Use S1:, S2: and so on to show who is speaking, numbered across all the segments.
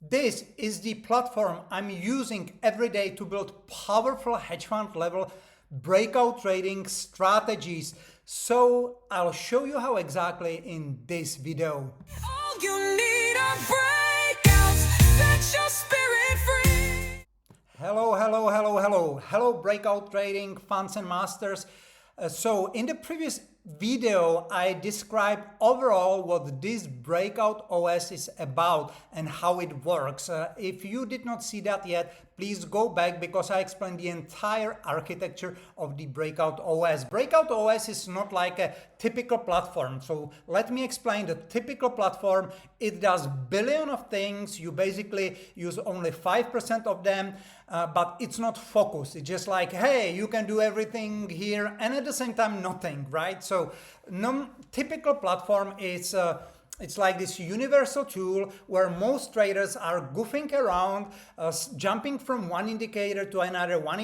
S1: This is the platform I'm using every day to build powerful hedge fund level breakout trading strategies. So I'll show you how exactly in this video.
S2: All you need are breakouts, set your spirit free.
S1: Hello, breakout trading fans and masters. So in the previous video, I described overall what this Breakout OS is about and how it works. If you did not see that yet, please go back because I explained the entire architecture of the Breakout OS. Breakout OS is not like a typical platform. So let me explain the typical platform. It does billion of things. You basically use only 5% of them, but it's not focused. It's just like, hey, you can do everything here and at the same time nothing, right? So typical platform is it's like this universal tool where most traders are goofing around, jumping from one indicator to another, one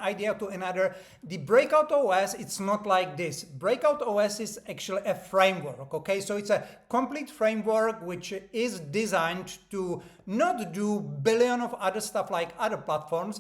S1: idea to another. The Breakout OS, it's not like this. Breakout OS is actually a framework, okay? So it's a complete framework which is designed to not do billion of other stuff like other platforms,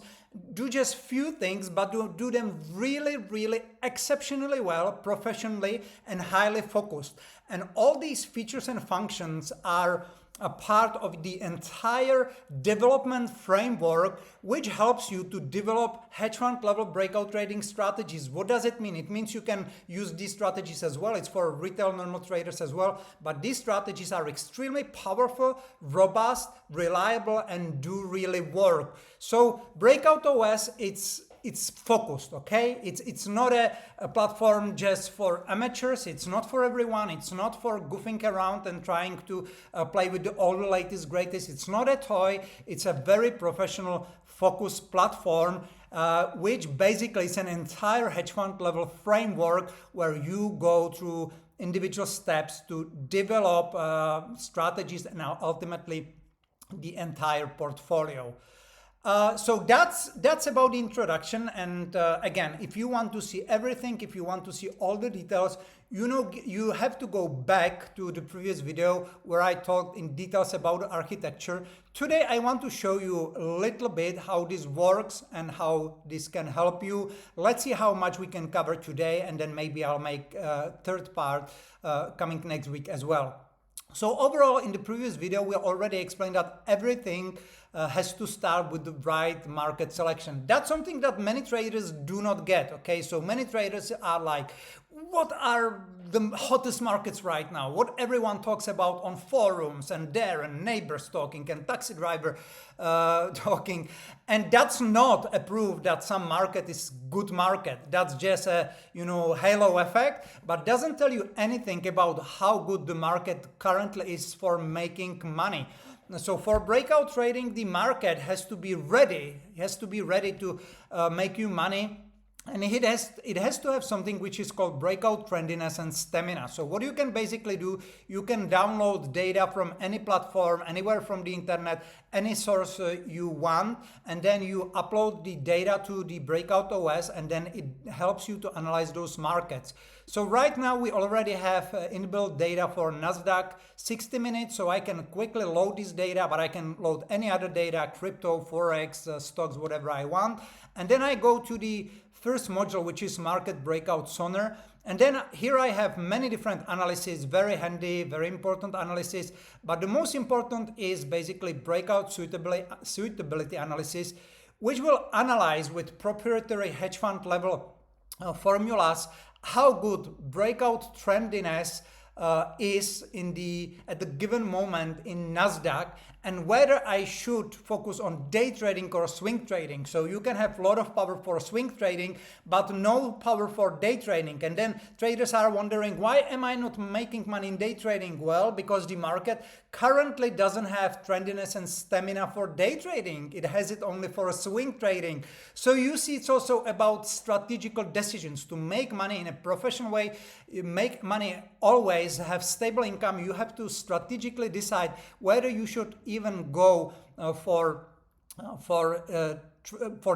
S1: do just few things, but do them really exceptionally well, professionally and highly focused. And all these features and functions are a part of the entire development framework, which helps you to develop hedge fund level breakout trading strategies. What does it mean? It means you can use these strategies as well. It's for retail normal traders as well. But these strategies are extremely powerful, robust, reliable, and do really work. So Breakout OS, it's focused, okay? It's not a platform just for amateurs. It's not for everyone. It's not for goofing around and trying to play with all the latest, greatest. It's not a toy. It's a very professional, focused platform, which basically is an entire hedge fund level framework where you go through individual steps to develop strategies and ultimately the entire portfolio. So that's about the introduction. And again, if you want to see everything, if you want to see all the details, you have to go back to the previous video where I talked in details about the architecture. Today, I want to show you a little bit how this works and how this can help you. Let's see how much we can cover today, and then maybe I'll make a third part coming next week as well. So overall, in the previous video, we already explained that everything has to start with the right market selection. That's something that many traders do not get, okay? So many traders are like, what are the hottest markets right now? What everyone talks about on forums and there and neighbors talking and taxi driver talking. And that's not a proof that some market is good market. That's just a, halo effect, but doesn't tell you anything about how good the market currently is for making money. So for breakout trading, the market has to be ready. It has to be ready to make you money. And it has to have something which is called breakout trendiness and stamina. So what you can basically do, you can download data from any platform, anywhere from the internet, any source you want, and then you upload the data to the Breakout OS, and then it helps you to analyze those markets. So right now we already have inbuilt data for NASDAQ 60 minutes, so I can quickly load this data, but I can load any other data, crypto, Forex, stocks, whatever I want. And then I go to the first module, which is market breakout sonar. And then here I have many different analyses, very handy, very important analysis. But the most important is basically breakout suitability analysis, which will analyze with proprietary hedge fund level formulas how good breakout trendiness is at the given moment in NASDAQ, and whether I should focus on day trading or swing trading. So you can have a lot of power for swing trading, but no power for day trading. And then traders are wondering, why am I not making money in day trading? Well, because the market currently doesn't have trendiness and stamina for day trading. It has it only for swing trading. So you see, it's also about strategical decisions to make money in a professional way. You make money always, have stable income. You have to strategically decide whether you should even go for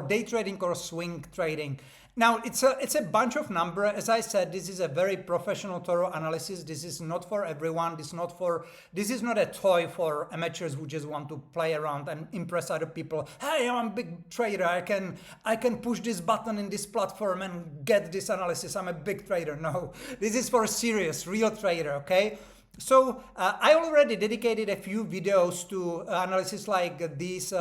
S1: day trading or swing trading. Now, it's a bunch of number. As I said, this is a very professional, thorough analysis. This is not for everyone. This is not a toy for amateurs who just want to play around and impress other people. Hey, I'm a big trader. I can push this button in this platform and get this analysis. I'm a big trader. No, this is for a serious, real trader, okay? So I already dedicated a few videos to analysis like these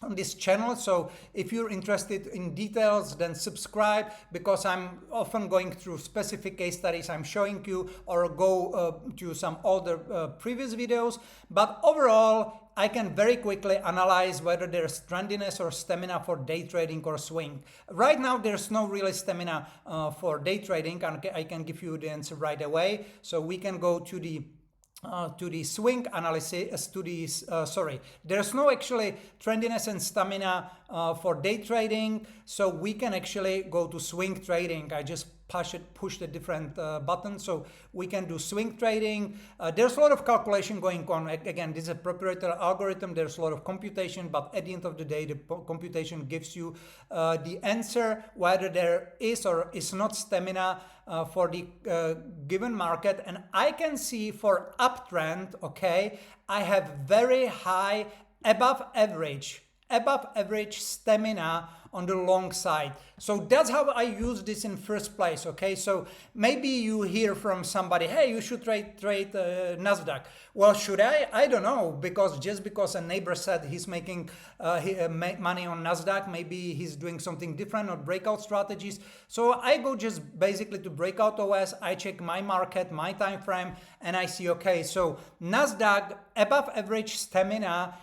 S1: on this channel. So if you're interested in details, then subscribe, because I'm often going through specific case studies I'm showing you, or go to some older previous videos. But overall, I can very quickly analyze whether there's trendiness or stamina for day trading or swing. Right now, there's no really stamina for day trading, and I can give you the answer right away. So we can go to the swing analysis, there's no actually trendiness and stamina for day trading, so we can actually go to swing trading. I just push the different buttons, so we can do swing trading. There's a lot of calculation going on. Again, this is a proprietary algorithm. There's a lot of computation, but at the end of the day, the computation gives you the answer whether there is or is not stamina for the given market. And I can see for uptrend, okay, I have very high above average stamina on the long side. So that's how I use this in first place, okay? So maybe you hear from somebody, hey, you should trade Nasdaq. Well, should I? I don't know, because just because a neighbor said he's making money on Nasdaq, maybe he's doing something different or breakout strategies. So I go just basically to BreakoutOS, I check my market, my time frame, and I see, okay, so Nasdaq above average stamina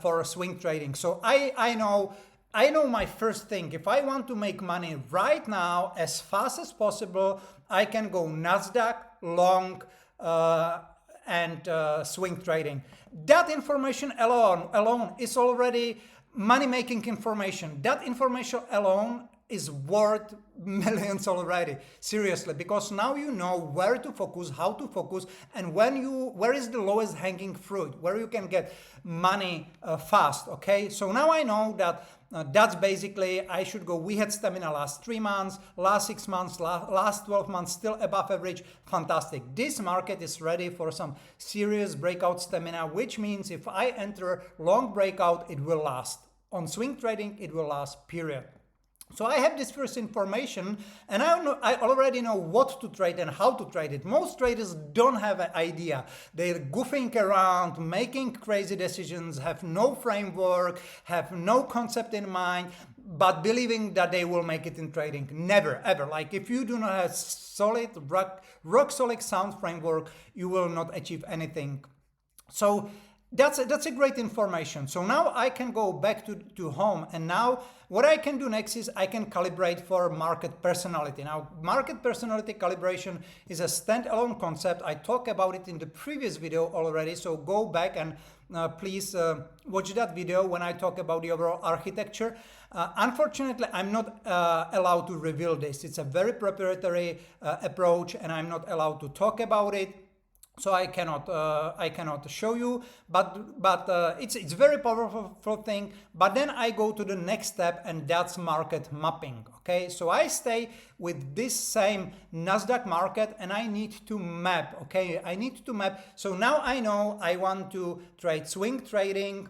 S1: for swing trading. So I know my first thing. If I want to make money right now as fast as possible, I can go Nasdaq long and swing trading. That information alone is already money-making information. That information alone is worth millions already, seriously, because now you know where to focus, how to focus, and where is the lowest hanging fruit, where you can get money fast, okay? So now I know that that's basically, I should go, we had stamina last 3 months, last 6 months, last 12 months, still above average, fantastic. This market is ready for some serious breakout stamina, which means if I enter long breakout, it will last. On swing trading, it will last, period. So I have this first information, and I already know what to trade and how to trade it. Most traders don't have an idea. They're goofing around, making crazy decisions, have no framework, have no concept in mind, but believing that they will make it in trading. Never, ever. Like, if you do not have solid, rock solid, sound framework, you will not achieve anything. So that's a great information. So now I can go back to home, and now what I can do next is I can calibrate for market personality. Now, market personality calibration is a standalone concept. I talked about it in the previous video already, so go back and please watch that video when I talk about the overall architecture. Unfortunately, I'm not allowed to reveal this. It's a very proprietary approach, and I'm not allowed to talk about it. So I cannot show you, but it's very powerful thing. But then I go to the next step, and that's market mapping. Okay, so I stay with this same Nasdaq market, and I need to map. Okay, I need to map. So now I know I want to trade swing trading,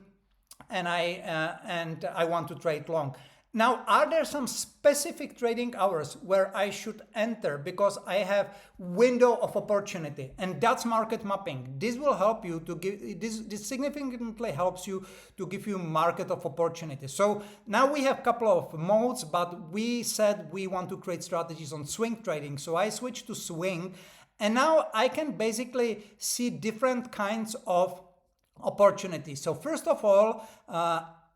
S1: and I want to trade long. Now, are there some specific trading hours where I should enter because I have window of opportunity? And that's market mapping. This will help you to give, this significantly helps you to give you market of opportunity. So now we have a couple of modes, but we said we want to create strategies on swing trading. So I switched to swing, and now I can basically see different kinds of opportunities. So first of all,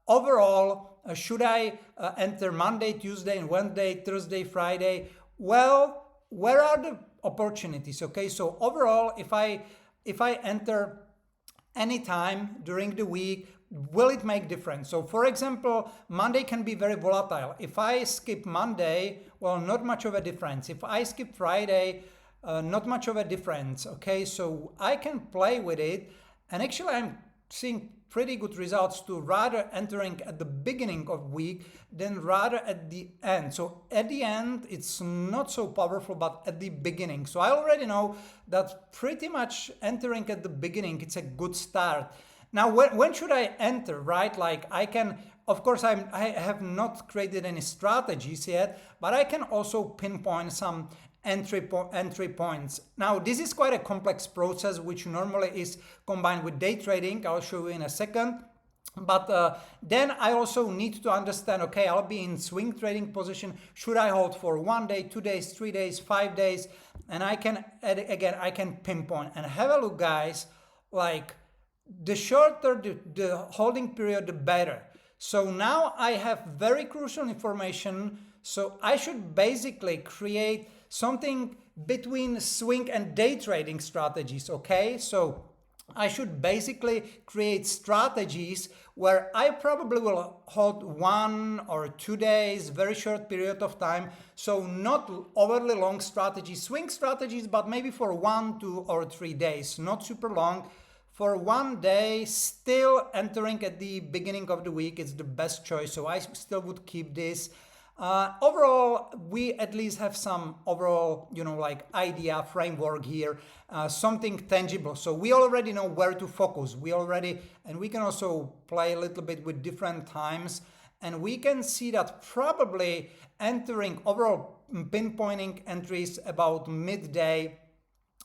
S1: overall, should I enter Monday, Tuesday, and Wednesday, Thursday, Friday? Well, where are the opportunities? Okay, so overall, if I enter any time during the week, will it make difference? So for example, Monday can be very volatile. If I skip Monday, well, not much of a difference. If I skip Friday, not much of a difference. Okay, so I can play with it, and actually I'm seeing pretty good results to rather entering at the beginning of week than rather at the end. So at the end, it's not so powerful, but at the beginning. So I already know that pretty much entering at the beginning, it's a good start. Now, when should I enter, right? Like I can, of course, I have not created any strategies yet, but I can also pinpoint some entry points. Now, this is quite a complex process, which normally is combined with day trading. I'll show you in a second. But then I also need to understand, okay, I'll be in swing trading position. Should I hold for 1 day, 2 days, 3 days, 5 days? And I can, again, I can pinpoint and have a look, guys, like the shorter the holding period, the better. So now I have very crucial information. So I should basically create something between swing and day trading strategies, okay? So I should basically create strategies where I probably will hold 1 or 2 days, very short period of time. So not overly long strategies, swing strategies, but maybe for 1, 2, or 3 days, not super long. For 1 day, still entering at the beginning of the week is the best choice. So I still would keep this. Overall, we at least have some overall, like idea framework here, something tangible. So we already know where to focus. And we can also play a little bit with different times. And we can see that probably entering overall pinpointing entries about midday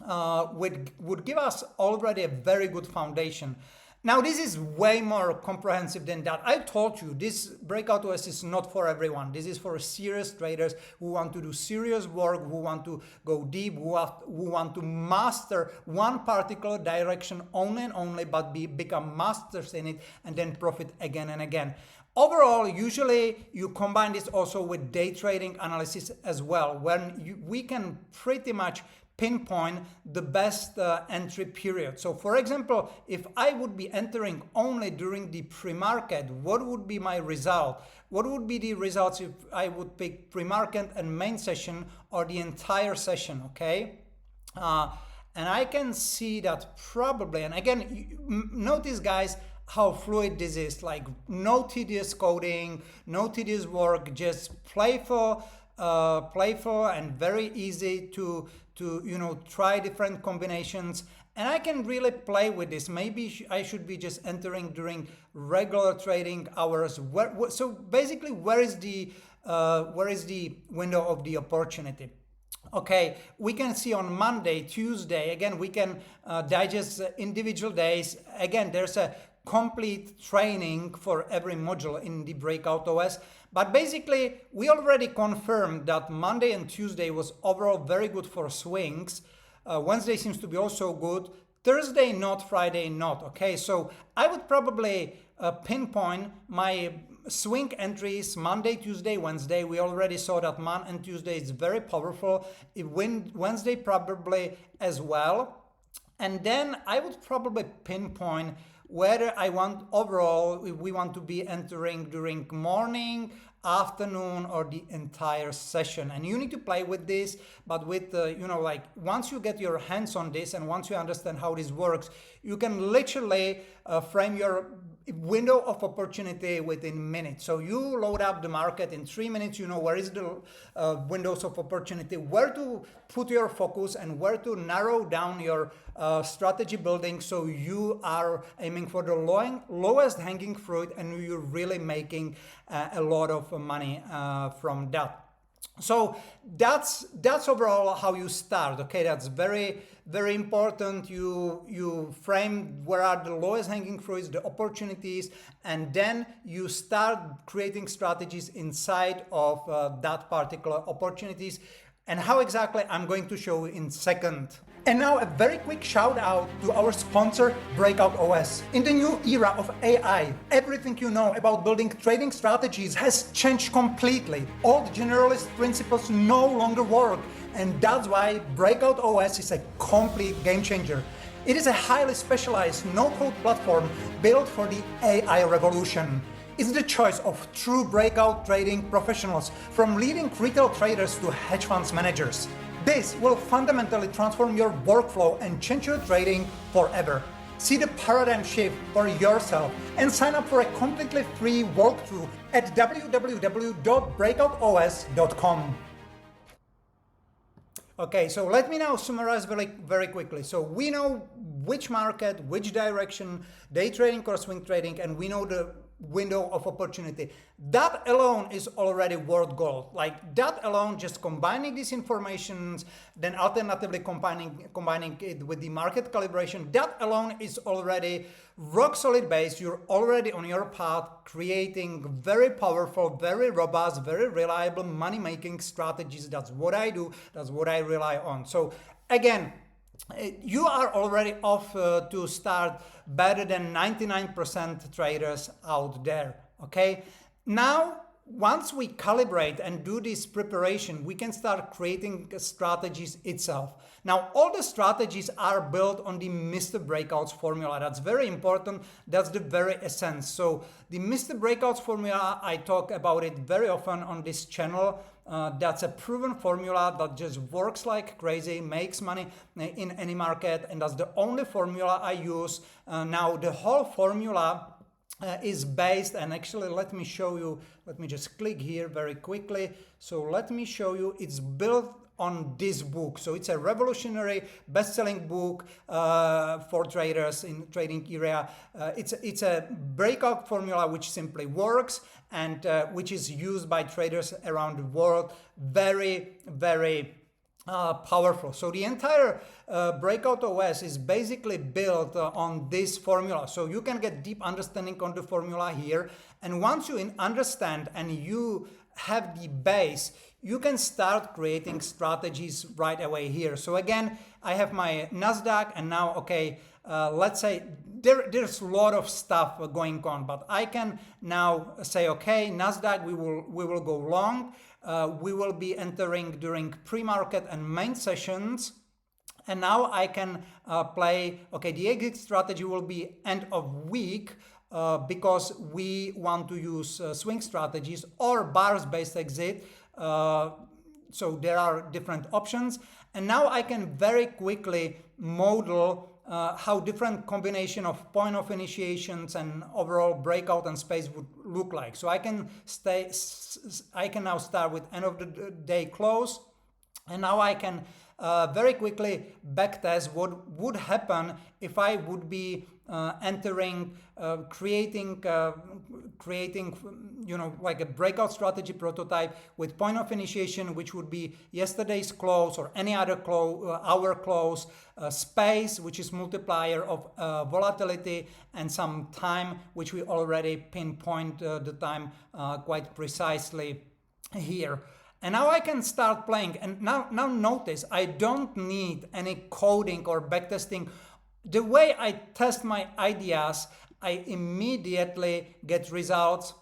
S1: would give us already a very good foundation. Now, this is way more comprehensive than that. I told you, this BreakoutOS is not for everyone. This is for serious traders who want to do serious work, who want to go deep, who want to master one particular direction only and only, but become masters in it and then profit again and again. Overall, usually you combine this also with day trading analysis as well, when we can pretty much pinpoint the best entry period. So for example, if I would be entering only during the pre-market, what would be my result? What would be the results if I would pick pre-market and main session or the entire session, okay? And I can see that probably, and again, notice guys, how fluid this is, like no tedious coding, no tedious work, just playful and very easy to try different combinations. And I can really play with this. Maybe I should be just entering during regular trading hours. So basically, where is the window of the opportunity? Okay, we can see on Monday, Tuesday, again, we can digest individual days. Again, there's a complete training for every module in the BreakoutOS. But basically, we already confirmed that Monday and Tuesday was overall very good for swings. Wednesday seems to be also good. Thursday not, Friday not. Okay, so I would probably pinpoint my swing entries Monday, Tuesday, Wednesday. We already saw that Monday and Tuesday is very powerful. Wednesday probably as well. And then I would probably pinpoint whether I want overall, if we want to be entering during morning, afternoon, or the entire session. And you need to play with this, but with, like once you get your hands on this and once you understand how this works, you can literally frame your window of opportunity within minutes. So you load up the market in 3 minutes, you know where is the windows of opportunity, where to put your focus and where to narrow down your strategy building, so you are aiming for the lowest hanging fruit and you're really making a lot of money from that. So that's overall how you start. Okay, that's very, very important. You frame where are the lowest hanging fruits, the opportunities, and then you start creating strategies inside of that particular opportunities. And how exactly, I'm going to show you in a second. And now a very quick shout out to our sponsor, BreakoutOS. In the new era of AI, everything you know about building trading strategies has changed completely. All the generalist principles no longer work, and that's why BreakoutOS is a complete game changer. It is a highly specialized no-code platform built for the AI revolution. It's the choice of true breakout trading professionals, from leading retail traders to hedge funds managers. This will fundamentally transform your workflow and change your trading forever. See the paradigm shift for yourself and sign up for a completely free walkthrough at www.breakoutos.com. Okay, so let me now summarize very quickly. So we know which market, which direction, day trading or swing trading, and we know the window of opportunity. That alone is already worth gold. Like that alone, just combining these informations, then alternatively combining it with the market calibration, that alone is already rock solid base. You're already on your path, creating very powerful, very robust, very reliable money-making strategies. That's what I do. That's what I rely on. So again, you are already off to start better than 99% traders out there. Okay, now once we calibrate and do this preparation, we can start creating strategies itself. Now all the strategies are built on the Mr. Breakouts formula. That's very important. That's the very essence. So the Mr. Breakouts formula, I talk about it very often on this channel. That's a proven formula that just works like crazy, makes money in any market, and that's the only formula I use. Now the whole formula is based, and actually let me show you, let me just click here very quickly. So let me show you, it's built on this book. So it's a revolutionary best-selling book for traders in trading area. It's a breakout formula which simply works and which is used by traders around the world. Very, very powerful. So the entire Breakout OS is basically built on this formula. So you can get deep understanding on the formula here. And once you understand and you have the base, you can start creating strategies right away here. So again, I have my NASDAQ, and now, okay, let's say there's a lot of stuff going on, but I can now say, okay, NASDAQ, we will go long. We will be entering during pre-market and main sessions. And now I can play, okay, the exit strategy will be end of week because we want to use swing strategies or bars-based exit. So there are different options. And now I can very quickly model how different combination of point of initiations and overall breakout and space would look like. So I can now start with end of the day close, and now I can very quickly backtest what would happen if I would be entering, creating, you know, like a breakout strategy prototype with point of initiation, which would be yesterday's close or any other hour close, space, which is multiplier of volatility, and some time, which we already pinpoint the time quite precisely here. And now I can start playing. And now notice, I don't need any coding or backtesting. The way I test my ideas, I immediately get results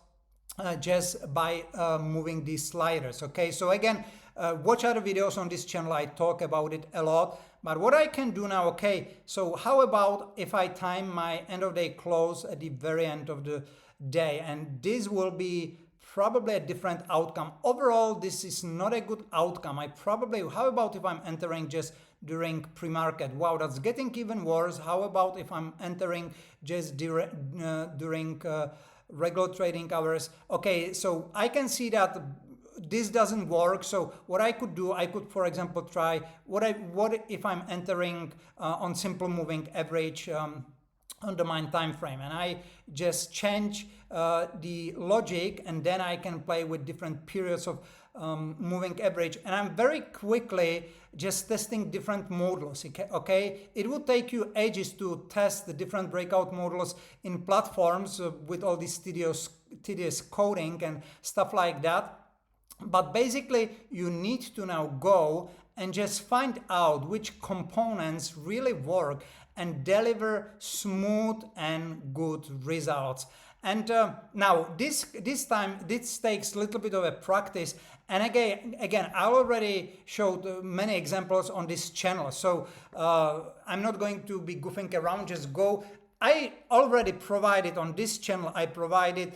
S1: just by moving these sliders. Okay, so again, watch other videos on this channel. I talk about it a lot. But what I can do now, okay, so how about if I time my end of day close at the very end of the day? And this will be probably a different outcome. Overall, this is not a good outcome. How about if I'm entering just during pre-market? Wow, that's getting even worse. How about if I'm entering just during regular trading hours? Okay, so I can see that this doesn't work. So what I could do, I could, for example, try what if I'm entering on simple moving average on the main time frame, and I just change the logic, and then I can play with different periods of moving average, and I'm very quickly just testing different models. Okay, it will take you ages to test the different breakout models in platforms with all this tedious coding and stuff like that. But basically, you need to now go and just find out which components really work and deliver smooth and good results. And now this takes a little bit of a practice. And again, I already showed many examples on this channel. So I'm not going to be goofing around. Just go I already provided on this channel, I provided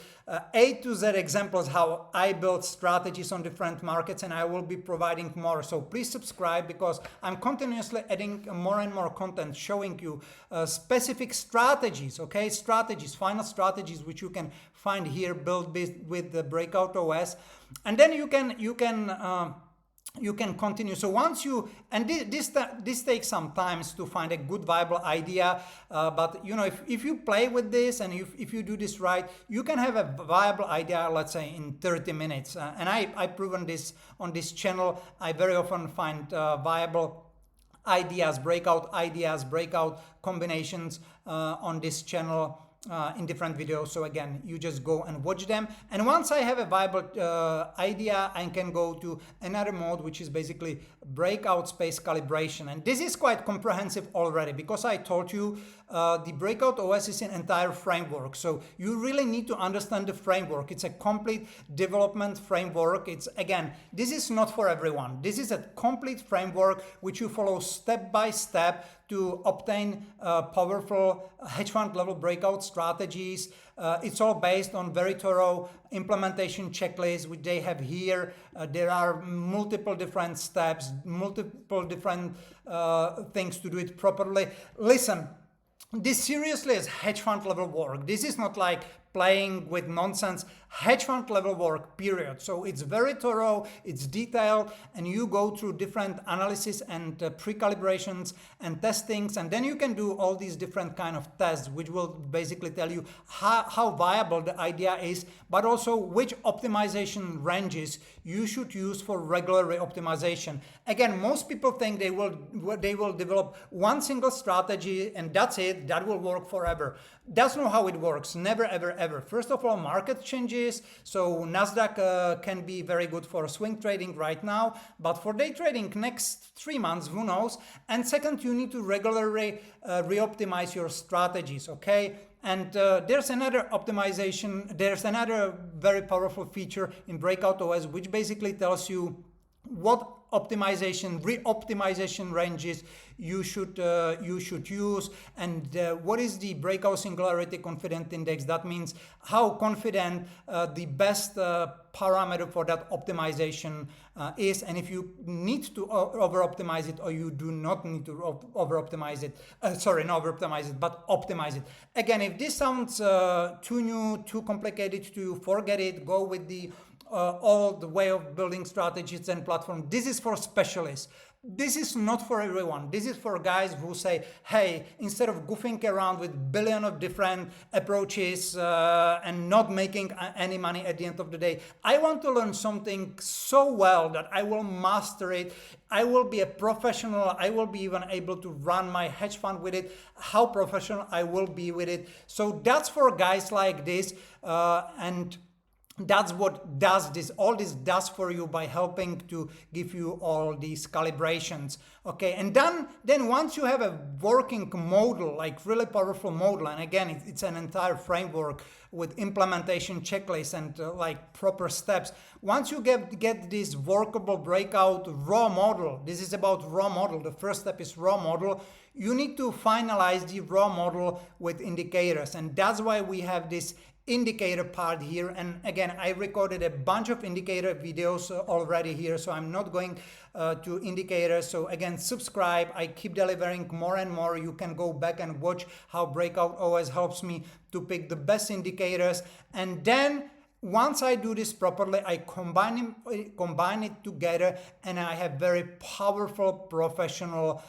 S1: A to Z examples how I build strategies on different markets, and I will be providing more. So please subscribe, because I'm continuously adding more and more content showing you specific strategies, okay? Strategies, final strategies, which you can find here, built with the Breakout OS. And then you can continue. So once you, and this takes some time to find a good viable idea, but you know, if you play with this and if you do this right, you can have a viable idea, let's say in 30 minutes. And I've proven this on this channel. I very often find viable ideas, breakout combinations on this channel. In different videos. So again, you just go and watch them, and once I have a viable idea, I can go to another mode, which is basically breakout space calibration. And this is quite comprehensive already, because I told you the Breakout OS is an entire framework. So you really need to understand the framework. It's a complete development framework. It's, again, this is not for everyone. This is a complete framework which you follow step by step to obtain powerful hedge fund level breakout strategies. It's all based on very thorough implementation checklists, which they have here. There are multiple different steps, multiple different things to do it properly. Listen, this seriously is hedge fund level work. This is not like playing with nonsense. Hedge fund level work, period. So it's very thorough, it's detailed, and you go through different analysis and pre-calibrations and testings, and then you can do all these different kind of tests, which will basically tell you how viable the idea is, but also which optimization ranges you should use for regular optimization. Again, most people think they will develop one single strategy and that's it, that will work forever. That's not how it works. Never, ever, ever. First of all, market changes. So Nasdaq can be very good for swing trading right now, but for day trading next 3 months, who knows? And second, you need to regularly re-optimize your strategies, okay? And there's another optimization, there's another very powerful feature in Breakout OS, which basically tells you what optimization, re-optimization ranges you should use, and what is the breakout singularity confidence index. That means how confident the best parameter for that optimization is, and if you need to over-optimize it or you do not need to over-optimize it, sorry, not over-optimize it, but optimize it. Again, if this sounds too new, too complicated to you, forget it, go with the old way of building strategies and platforms. This is for specialists. This is not for everyone. This is for guys who say, hey, instead of goofing around with billion of different approaches and not making any money at the end of the day, I want to learn something so well that I will master it. I will be a professional. I will be even able to run my hedge fund with it. How professional I will be with it. So that's for guys like this, and that's what does this, all this does for you by helping to give you all these calibrations, okay? And then once you have a working model, like really powerful model, and again, it's an entire framework with implementation checklists and like proper steps. Once you get this workable breakout raw model, this is about raw model, the first step is raw model, you need to finalize the raw model with indicators, and that's why we have this indicator part here. And again, I recorded a bunch of indicator videos already here, so I'm not going to indicators. So again, subscribe. I keep delivering more and more. You can go back and watch how Breakout OS helps me to pick the best indicators, and then once I do this properly, I combine it together, and I have very powerful professional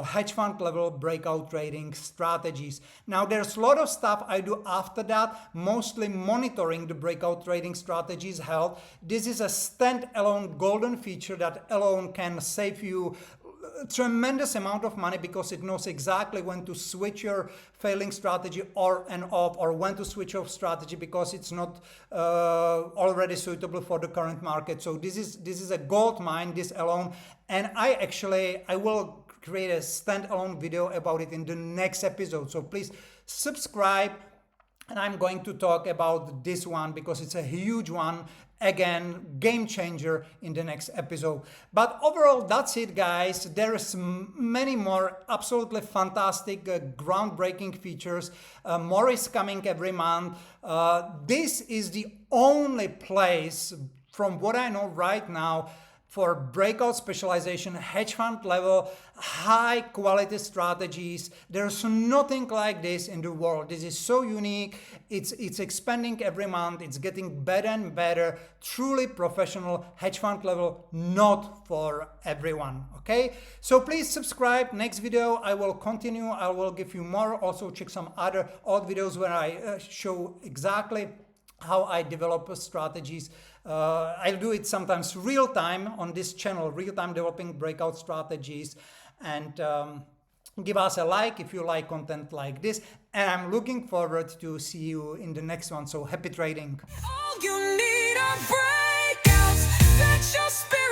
S1: hedge fund level breakout trading strategies. Now there's a lot of stuff I do after that, mostly monitoring the breakout trading strategies health. This is a standalone golden feature that alone can save you tremendous amount of money, because it knows exactly when to switch your failing strategy or off, or when to switch off strategy because it's not already suitable for the current market. So this is a gold mine, this alone, and I will create a standalone video about it in the next episode. So please subscribe. And I'm going to talk about this one because it's a huge one. Again, game changer in the next episode. But overall, that's it, guys. There's many more absolutely fantastic, groundbreaking features. More is coming every month. This is the only place, from what I know right now, for breakout specialization, hedge fund level, high quality strategies. There's nothing like this in the world. This is so unique. It's expanding every month. It's getting better and better. Truly professional hedge fund level, not for everyone. Okay, so please subscribe. Next video I will continue. I will give you more. Also check some other old videos where I show exactly how I develop strategies. I do it sometimes real time on this channel, real time developing breakout strategies. And give us a like if you like content like this. And I'm looking forward to see you in the next one. So happy trading.
S2: All you need are breakouts. Let your spirit